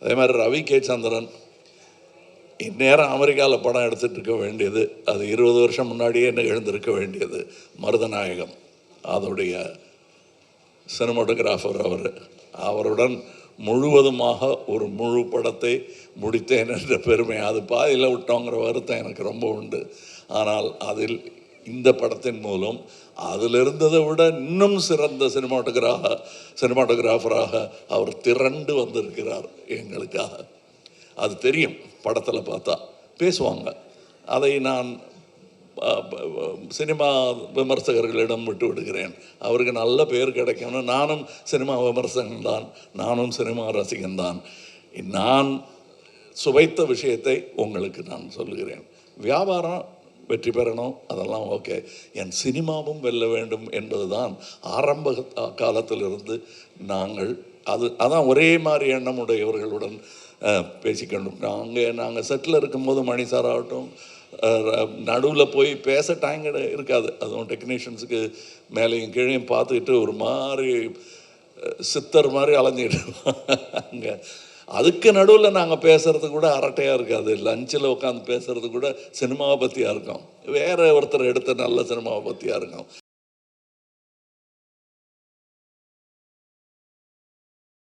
அதே மாதிரி ரவி கே சந்திரன் இந்நேரம் அமெரிக்காவில் படம் எடுத்துகிட்டு இருக்க வேண்டியது, அது 20 வருஷம் முன்னாடியே எழுந்திருக்க வேண்டியது. மருதநாயகம் அதோடைய சினிமாட்டோகிராஃபர் அவருடன் முழுவதுமாக ஒரு முழு படத்தை முடித்தேன் என்ற பெருமை, அது பாதியில் விட்டோங்கிற வருத்தம் எனக்கு ரொம்ப உண்டு. ஆனால் அதில் இந்த படத்தின் மூலம் அதில் இருந்ததை விட இன்னும் சிறந்த சினிமாட்டோகிராஃபராக அவர் திரண்டு வந்திருக்கிறார் எங்களுக்காக. அது தெரியும், படத்தில் பார்த்தா பேசுவாங்க. அதை நான் சினிமா விமர்சகர்களிடம் விட்டு விடுகிறேன். அவருக்கு நல்ல பேர் கிடைக்கணும். நானும் சினிமா விமர்சகன்தான், நானும் சினிமா ரசிகன்தான். நான் சுவைத்த விஷயத்தை உங்களுக்கு நான் சொல்லுகிறேன். வியாபாரம் வெற்றி பெறணும், அதெல்லாம் ஓகே. என் சினிமாவும் வெல்ல வேண்டும் என்பது தான் ஆரம்ப காலத்திலிருந்து நாங்கள் அதான் ஒரே மாதிரி எண்ணமுடையவர்களுடன் பேசிக்கணும். நாங்கள் செட்டில் இருக்கும்போது மணி சார் ஆகட்டும், நடுவில் போய் பேச டைம் இருக்காது. அதுவும் டெக்னீஷியன்ஸுக்கு மேலேயும் கீழேயும் பார்த்துக்கிட்டு ஒரு மாதிரி சித்தர் மாதிரி அலைஞ்சிக்கிட்டு அங்கே. அதுக்கு நடுவில் நாங்கள் பேசுகிறது கூட அரட்டையாக இருக்காது. லஞ்சில் உட்காந்து பேசுகிறது கூட சினிமாவை பற்றியாக இருக்கும், வேறு ஒருத்தர் எடுத்த நல்ல சினிமாவை பற்றியாக இருக்கும்.